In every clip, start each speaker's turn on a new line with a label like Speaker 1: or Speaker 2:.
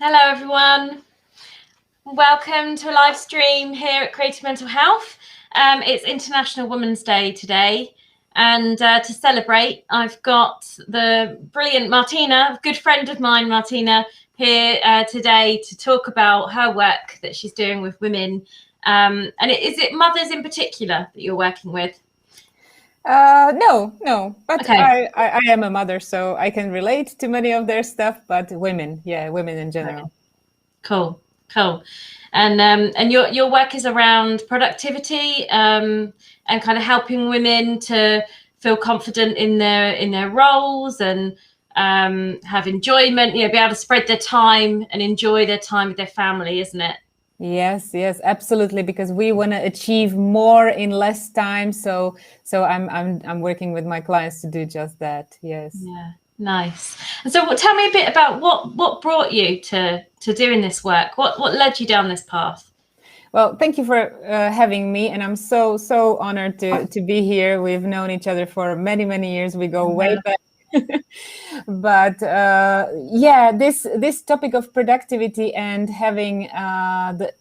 Speaker 1: Hello, everyone. Welcome to a live stream here at Creative Mental Health. It's International Women's Day today. And to celebrate, I've got the brilliant Martina, a good friend of mine, Martina, here today to talk about her work that she's doing with women. And is it mothers in particular that you're working with?
Speaker 2: No, but
Speaker 1: Okay.
Speaker 2: I am a mother, so I can relate to many of their stuff, but women in general.
Speaker 1: Cool. And your work is around productivity and kind of helping women to feel confident in their roles and have enjoyment, be able to spread their time and enjoy their time with their family, isn't it?
Speaker 2: Yes, absolutely, because we want to achieve more in less time. So I'm working with my clients to do just that. Yes.
Speaker 1: Yeah. Nice. And so tell me a bit about what brought you to doing this work. What led you down this path?
Speaker 2: Well, thank you for having me, and I'm so honored to be here. We've known each other for many years. We go way back. But this topic of productivity and having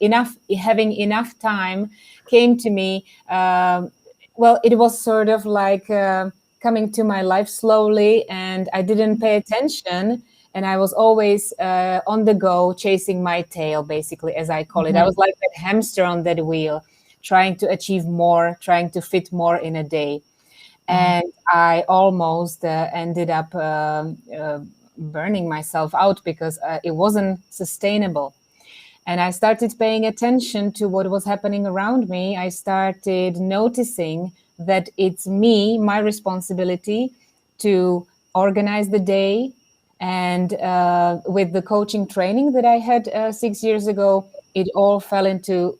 Speaker 2: enough time came to me. Well, it was sort of like coming to my life slowly, and I didn't pay attention. And I was always on the go, chasing my tail, basically, as I call it. I was like that hamster on that wheel, trying to achieve more, trying to fit more in a day. And I almost ended up burning myself out because it wasn't sustainable. And I started paying attention to what was happening around me. I started noticing that it's my responsibility to organize the day. And with the coaching training that I had 6 years ago, it all fell into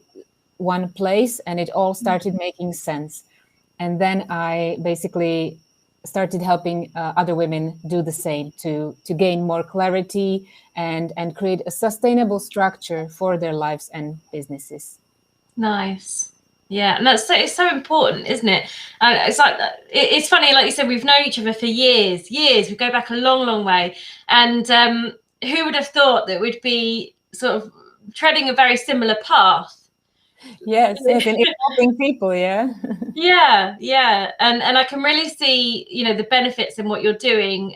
Speaker 2: one place and it all started making sense. And then I basically started helping other women do the same to gain more clarity and create a sustainable structure for their lives and businesses.
Speaker 1: Nice. Yeah, and it's so important, isn't it? It's like it's funny, like you said, we've known each other for years. We go back a long way. And who would have thought that we'd be sort of treading a very similar path?
Speaker 2: Yes, and helping people, yeah.
Speaker 1: Yeah, and I can really see the benefits in what you're doing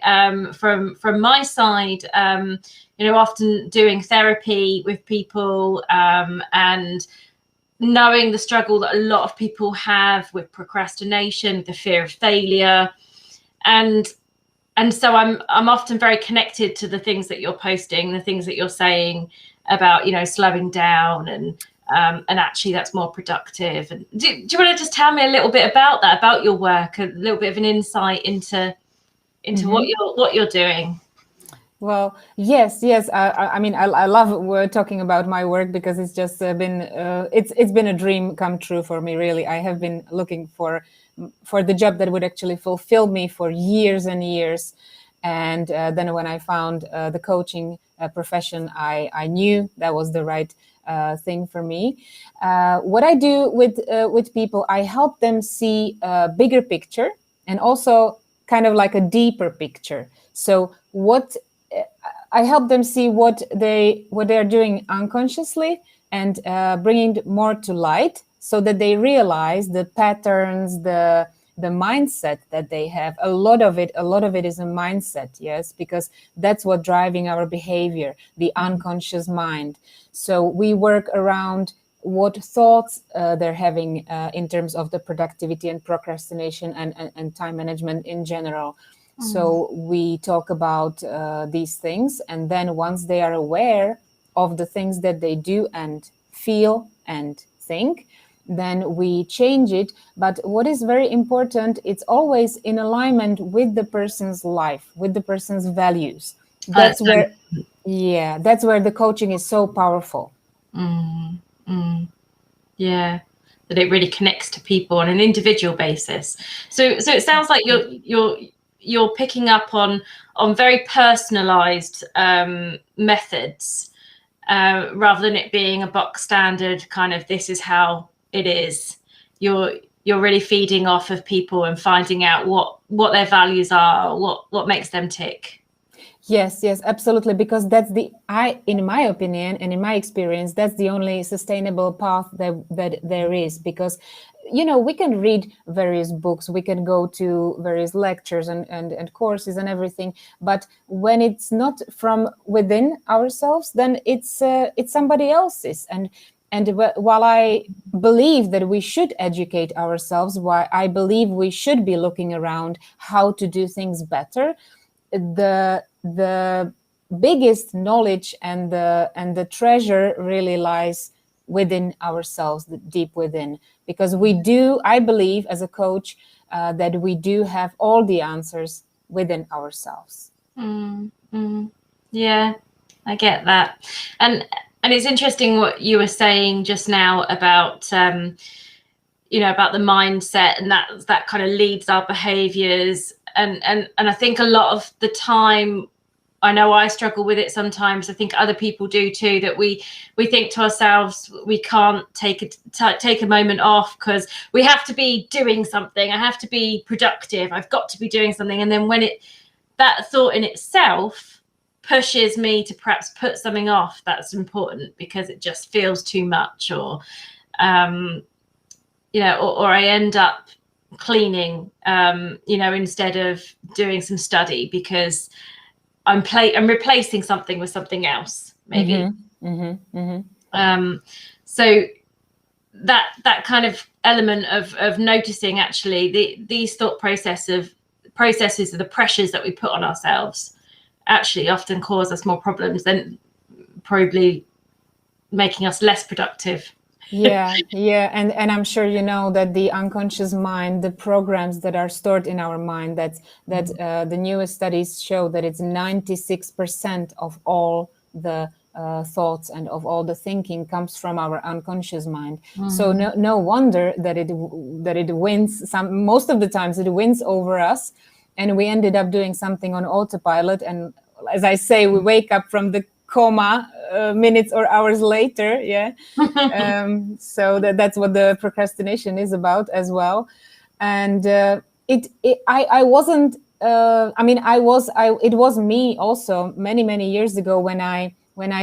Speaker 1: from my side. Often doing therapy with people and knowing the struggle that a lot of people have with procrastination, the fear of failure, and so I'm often very connected to the things that you're posting, the things that you're saying about slowing down and actually that's more productive. And do you want to just tell me a little bit about that, about your work, a little bit of an insight into what you're doing?
Speaker 2: Well, yes. I mean, I love talking about my work because it's just been it's been a dream come true for me. Really, I have been looking for the job that would actually fulfill me for years and years. And then when I found the coaching profession, I knew that was the right thing for me. What I do with people, I help them see a bigger picture and also kind of like a deeper picture. So I help them see what they're doing unconsciously and bringing more to light so that they realize the patterns, the mindset that they have. A lot of it is a mindset, yes, because that's what driving our behavior, the unconscious mind. So we work around what thoughts they're having in terms of the productivity and procrastination and time management in general. So we talk about these things, and then once they are aware of the things that they do and feel and think, then we change it. But what is very important, it's always in alignment with the person's life, with the person's values. That's where the coaching is so powerful.
Speaker 1: Yeah, that it really connects to people on an individual basis. So it sounds like you're picking up on very personalized methods rather than it being a box standard kind of this is how it is. You're really feeding off of people and finding out what their values are, what makes them tick.
Speaker 2: Yes, yes, absolutely. Because that's in my opinion and in my experience, that's the only sustainable path that there is. Because, we can read various books, we can go to various lectures and courses and everything. But when it's not from within ourselves, then it's somebody else's. And while I believe that we should educate ourselves, while I believe we should be looking around how to do things better, the biggest knowledge and the treasure really lies within ourselves, deep within, because I believe as a coach that we do have all the answers within ourselves.
Speaker 1: Yeah, I get that. And it's interesting what you were saying just now about about the mindset, and that kind of leads our behaviors. And I think a lot of the time, I know I struggle with it sometimes. I think other people do too, that we think to ourselves, we can't take a moment off because we have to be doing something. I have to be productive. I've got to be doing something. And then when that thought in itself pushes me to perhaps put something off that's important because it just feels too much, or or I end up cleaning, instead of doing some study because I'm replacing something with something else, maybe. So that kind of element of noticing actually these thought processes of the pressures that we put on ourselves actually often cause us more problems than probably making us less productive.
Speaker 2: Yeah. And I'm sure you know that the unconscious mind, the programs that are stored in our mind, that the newest studies show that it's 96% of all the thoughts and of all the thinking comes from our unconscious mind. So no wonder that it wins. Most of the times it wins over us, and we ended up doing something on autopilot. And as I say, we wake up from the coma minutes or hours later. So that's what the procrastination is about as well. And I wasn't it was me also many years ago when I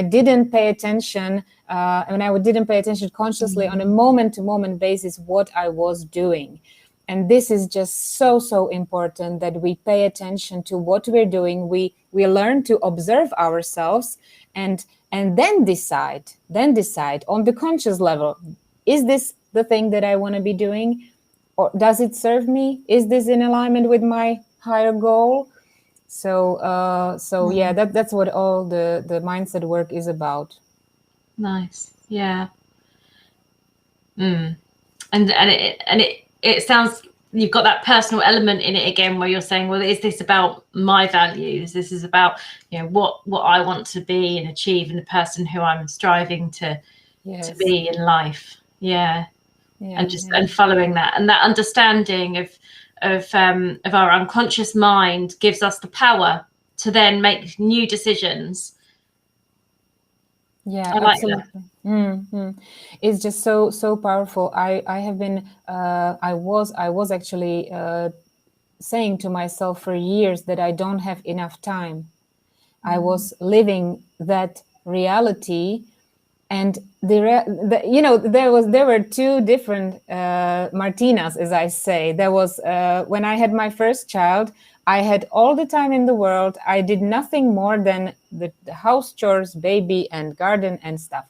Speaker 2: didn't pay attention, when I didn't pay attention consciously on a moment-to-moment basis what I was doing. And this is just so important, that we pay attention to what we're doing. We learn to observe ourselves and then decide on the conscious level, is this the thing that I want to be doing, or does it serve me? Is this in alignment with my higher goal? So yeah, that's what all the mindset work is about.
Speaker 1: Nice. Yeah. And it sounds, you've got that personal element in it again, where you're saying, well, is this about my values? This is about, what I want to be and achieve, and the person who I'm striving to be in life. And following that, and that understanding of our unconscious mind gives us the power to then make new decisions.
Speaker 2: I like absolutely. It's just so powerful. I have been I was actually saying to myself for years that I don't have enough time. I was living that reality, and there were two different Martinas, as I say. There was when I had my first child, I had all the time in the world. I did nothing more than the house chores, baby and garden and stuff.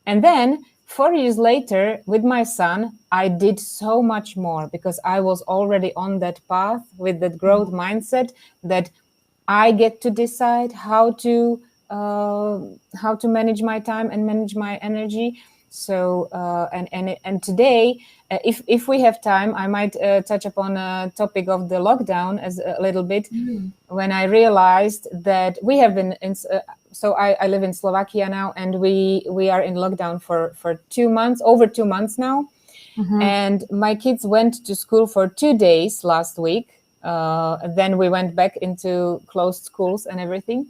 Speaker 2: And then 4 years later, with my son, I did so much more, because I was already on that path with that growth mindset, that I get to decide how to manage my time and manage my energy. So and today, if we have time, I might touch upon a topic of the lockdown as a little bit. When I realized that we have been so I live in Slovakia now, and we are in lockdown for 2 months, over 2 months now. And my kids went to school for 2 days last week. Then we went back into closed schools and everything.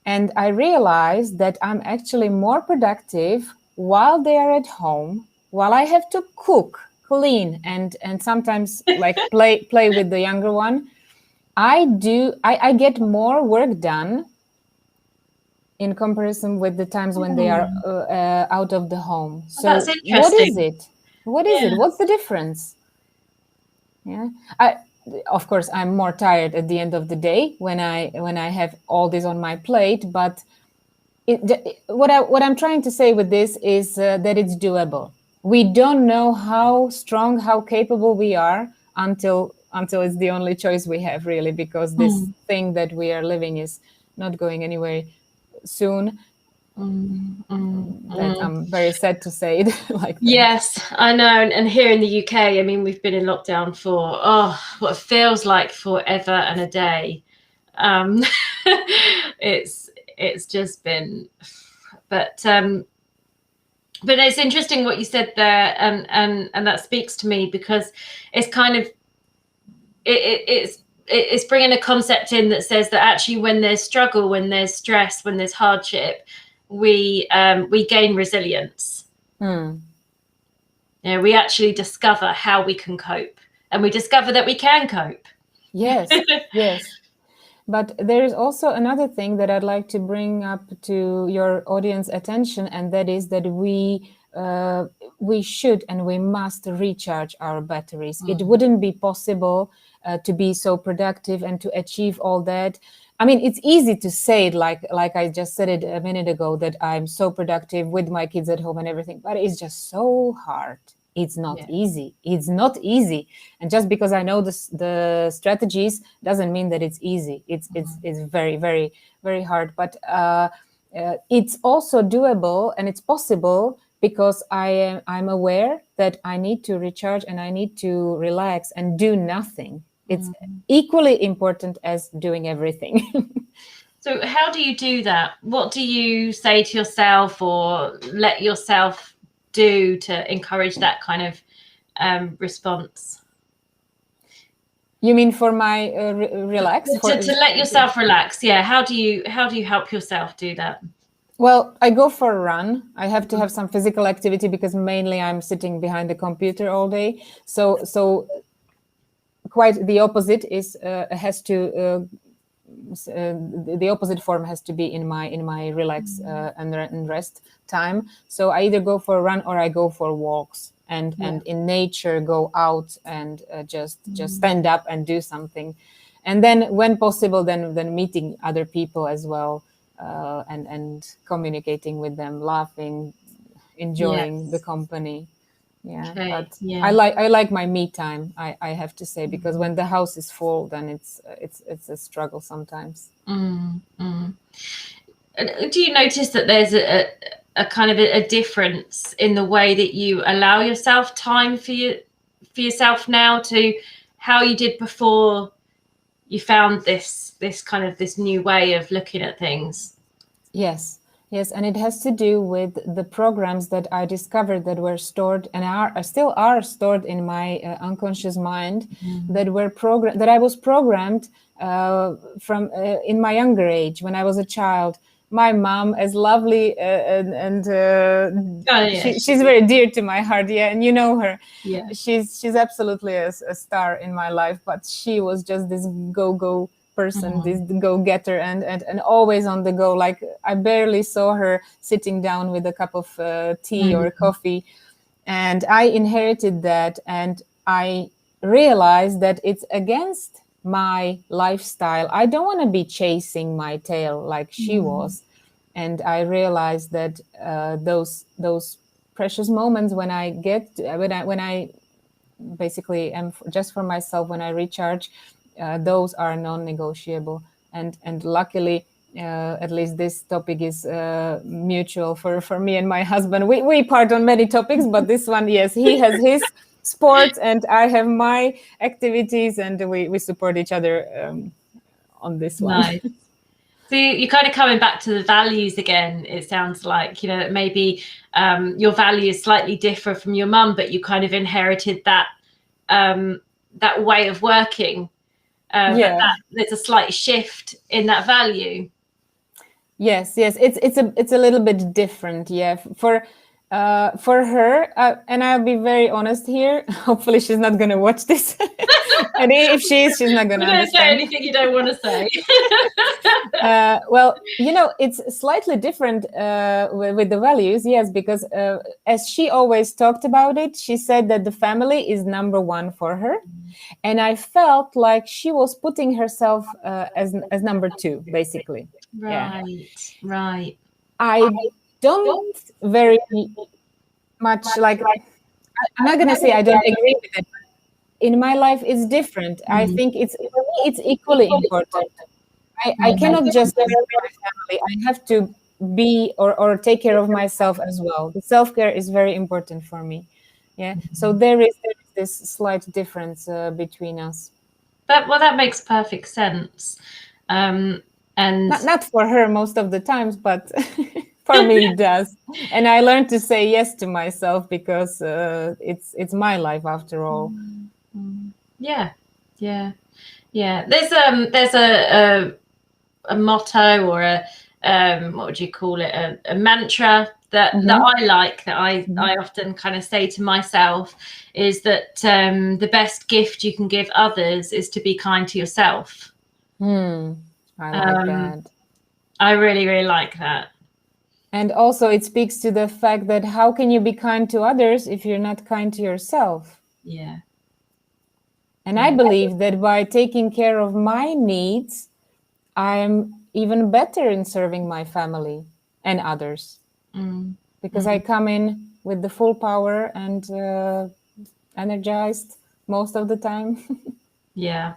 Speaker 2: And I realized that I'm actually more productive while they are at home, while I have to cook, clean, and sometimes like play with the younger one. I get more work done in comparison with the times when they are out of the home. So
Speaker 1: that's
Speaker 2: what is
Speaker 1: interesting.
Speaker 2: it? What is it? What's the difference? Yeah, of course I'm more tired at the end of the day when I have all this on my plate. But what I'm trying to say with this is that it's doable. We don't know how strong, how capable we are until it's the only choice we have, really, because this thing that we are living is not going anywhere soon. That I'm very sad to say it like that.
Speaker 1: Yes, I know. And here in the UK, I mean, we've been in lockdown for what feels like forever and a day. It's just been, but it's interesting what you said there, and that speaks to me, because it's kind of it's bringing a concept in that says that actually when there's struggle, when there's stress, when there's hardship, we gain resilience. You know, we actually discover how we can cope, and we discover that we can cope.
Speaker 2: Yes, yes. But there is also another thing that I'd like to bring up to your audience attention, and that is that we should and we must recharge our batteries. It wouldn't be possible to be so productive and to achieve all that. I mean, it's easy to say it like I just said it a minute ago, that I'm so productive with my kids at home and everything, but it's just so hard. It's not easy. It's not easy. And just because I know the strategies doesn't mean that it's easy. It's very, very, very hard. But it's also doable, and it's possible, because I'm aware that I need to recharge and I need to relax and do nothing. It's equally important as doing everything.
Speaker 1: So how do you do that? What do you say to yourself or let yourself do to encourage that kind of response?
Speaker 2: You mean for my relax?
Speaker 1: To let yourself relax, yeah. How do you help yourself do that?
Speaker 2: Well, I go for a run. I have to have some physical activity because mainly I'm sitting behind the computer all day. So quite the opposite is has to the opposite form has to be in my relax and rest time. So I either go for a run or I go for walks and in nature go out and just stand up and do something, and then when possible then meeting other people as well, and communicating with them, laughing, enjoying the company. But I like my me time, I have to say, because when the house is full, then it's a struggle sometimes.
Speaker 1: Do you notice that there's a kind of a difference in the way that you allow yourself time for yourself now to how you did before you found this kind of this new way of looking at things?
Speaker 2: Yes, and it has to do with the programs that I discovered that were stored and still are stored in my unconscious mind, that I was programmed from in my younger age, when I was a child. My mom, as lovely she's very dear to my heart, and you know her. She's absolutely a star in my life, but she was just this go person, this go-getter, and always on the go. Like, I barely saw her sitting down with a cup of tea or coffee. And I inherited that, and I realized that it's against my lifestyle. I don't want to be chasing my tail like she was. And I realized that those precious moments when I basically am just for myself, when I recharge, those are non-negotiable, and luckily at least this topic is mutual for me and my husband. We part on many topics, but this one, yes, he has his sports and I have my activities, and we support each other on this one.
Speaker 1: Nice. So you're kind of coming back to the values again. It sounds like, maybe your values slightly differ from your mum, but you kind of inherited that that way of working. There's a slight shift in that value.
Speaker 2: Yes, it's a little bit different. For her, and I'll be very honest here. Hopefully, she's not going to watch this. And if she is, she's not going to understand.
Speaker 1: Don't say anything you don't want to say.
Speaker 2: Well, it's slightly different with the values, yes, because as she always talked about it, she said that the family is number one for her. And I felt like she was putting herself as number two, basically.
Speaker 1: Right, yeah. Right.
Speaker 2: I don't very much like, I'm not going to say I don't agree with it. In my life, it's different. I think it's equally important. I cannot just serve my family. I have to be or take care of myself as well. The self-care is very important for me. Yeah. So there is this slight difference between us.
Speaker 1: That makes perfect sense. And
Speaker 2: not for her most of the times, but for me it does. And I learned to say yes to myself because it's my life after all.
Speaker 1: Yeah. There's a motto or a what would you call it, a mantra that I like, that I often kind of say to myself, is that the best gift you can give others is to be kind to yourself.
Speaker 2: I like that.
Speaker 1: I really, really like that.
Speaker 2: And also it speaks to the fact that how can you be kind to others if you're not kind to yourself?
Speaker 1: Yeah.
Speaker 2: And I believe that by taking care of my needs, I'm even better in serving my family and others. Because I come in with the full power and energized most of the time.
Speaker 1: Yeah.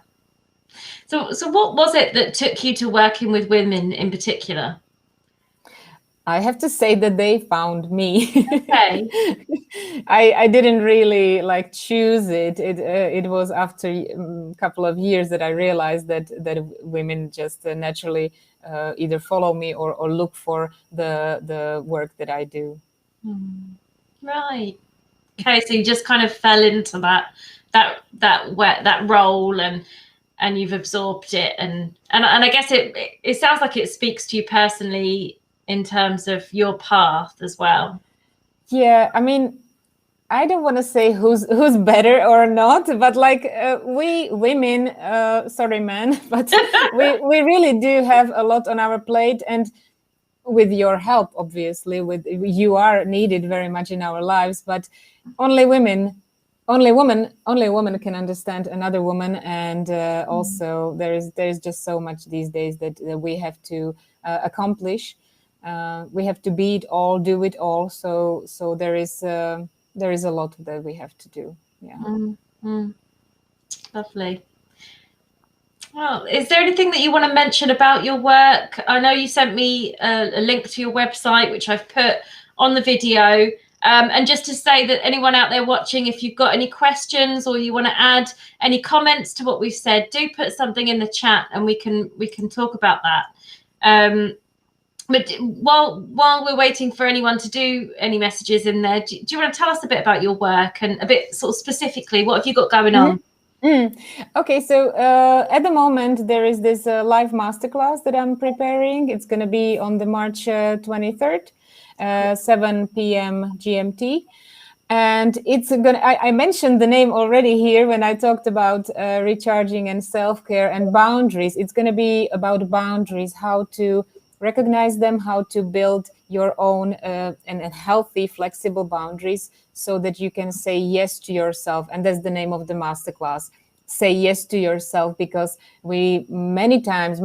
Speaker 1: So what was it that took you to working with women in particular?
Speaker 2: I have to say that they found me.
Speaker 1: Okay.
Speaker 2: I didn't really choose it. It was after a couple of years that I realized that women just naturally either follow me or look for the work that I do.
Speaker 1: Right. Okay, so you just kind of fell into that role and you've absorbed it and I guess it sounds like it speaks to you personally in terms of your path as well.
Speaker 2: Yeah, I mean, I don't want to say who's better or not, but we women, sorry men, but we really do have a lot on our plate, and with your help, obviously, you are needed very much in our lives, but only a woman can understand another woman, and also there is just so much these days that we have to accomplish. We have to be it all, do it all. So there is a lot that we have to do. Yeah.
Speaker 1: Lovely. Well, is there anything that you want to mention about your work? I know you sent me a link to your website, which I've put on the video. And just to say that anyone out there watching, if you've got any questions or you want to add any comments to what we've said, do put something in the chat and we can talk about that. But while we're waiting for anyone to do any messages in there, do you want to tell us a bit about your work and a bit sort of specifically, what have you got going on?
Speaker 2: Okay, so at the moment there is this live masterclass that I'm preparing. It's going to be on the March 23rd, 7 p.m. GMT. And it's gonna. I mentioned the name already here when I talked about recharging and self-care and boundaries. It's going to be about boundaries, how to recognize them, how to build your own and healthy, flexible boundaries so that you can say yes to yourself. And that's the name of the masterclass. Say yes to yourself, because we many times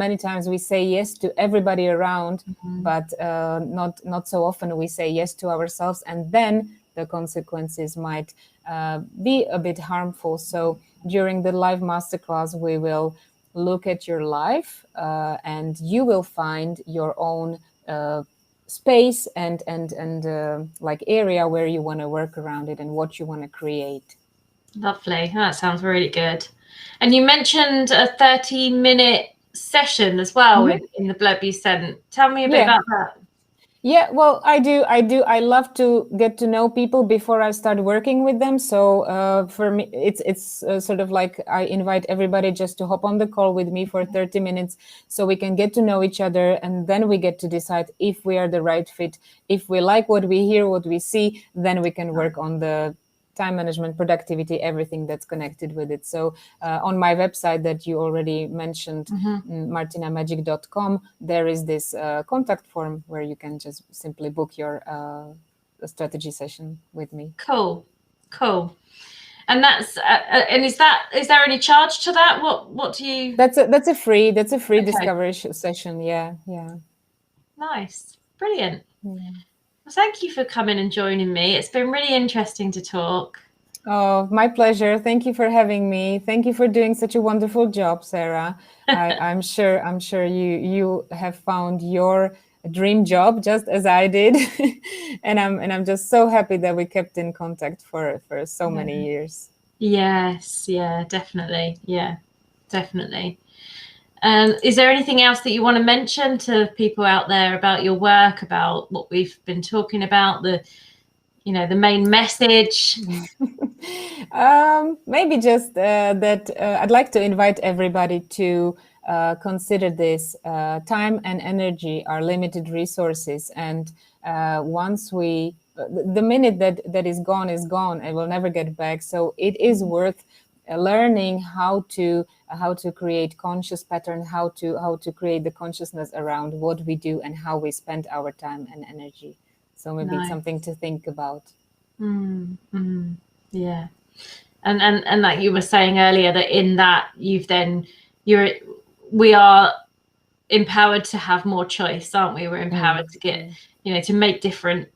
Speaker 2: we say yes to everybody around, but not so often we say yes to ourselves, and then the consequences might be a bit harmful. So during the live masterclass, we will look at your life and you will find your own space and area where you want to work around it and what you want to create.
Speaker 1: Lovely. That sounds really good. And you mentioned a 30-minute session as well in the blurb you sent. Tell me a bit about that.
Speaker 2: Yeah, well, I do. I love to get to know people before I start working with them. So for me, it's sort of like I invite everybody just to hop on the call with me for 30 minutes, so we can get to know each other, and then we get to decide if we are the right fit. If we like what we hear, what we see, then we can work on the time management, productivity, everything that's connected with it. So on my website that you already mentioned, martinamagic.com, there is this contact form where you can just simply book your strategy session with me.
Speaker 1: Cool. And that's and is there any charge to that? What do you?
Speaker 2: That's a free discovery session. Yeah.
Speaker 1: Nice, brilliant.
Speaker 2: Yeah.
Speaker 1: Well, thank you for coming and joining me. It's been really interesting to talk.
Speaker 2: Oh, my pleasure. Thank you for having me. Thank you for doing such a wonderful job, Sarah. I'm sure you have found your dream job just as I did, and I'm just so happy that we kept in contact for so many years.
Speaker 1: Yes, yeah, definitely. Yeah, definitely. Is there anything else that you want to mention to people out there about your work, about what we've been talking about, the main message?
Speaker 2: Maybe just that I'd like to invite everybody to consider this. Time and energy are limited resources, and once the minute that is gone, it will never get back. So it is worth learning how to create conscious pattern, how to create the consciousness around what we do and how we spend our time and energy. So maybe it's something to think about.
Speaker 1: Yeah, and like you were saying earlier, that in that we are empowered to have more choice, aren't we? We're empowered to get to make different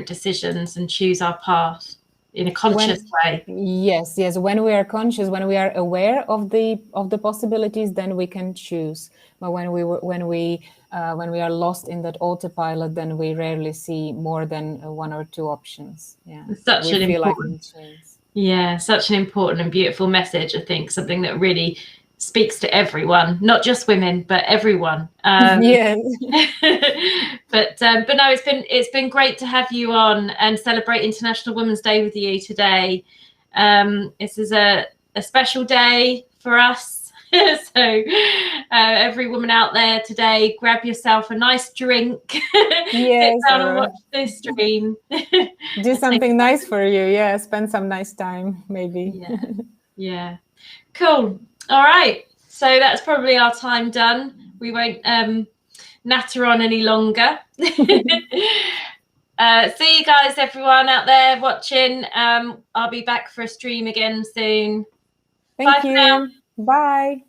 Speaker 1: decisions and choose our path in a conscious way.
Speaker 2: Yes. When we are conscious, when we are aware of the possibilities, then we can choose. But when we are lost in that autopilot, then we rarely see more than one or two options. Yeah,
Speaker 1: such an important and beautiful message. I think something that really speaks to everyone, not just women, but everyone.
Speaker 2: Yes.
Speaker 1: But no, it's been great to have you on and celebrate International Women's Day with you today. This is a special day for us. So every woman out there today, grab yourself a nice drink.
Speaker 2: Yes,
Speaker 1: sit down and watch this stream.
Speaker 2: Do something nice for you. Yeah, spend some nice time, maybe.
Speaker 1: Yeah. Cool. All right. So that's probably our time done. We won't natter on any longer. See you guys, everyone out there watching. I'll be back for a stream again soon.
Speaker 2: Thank you. Bye.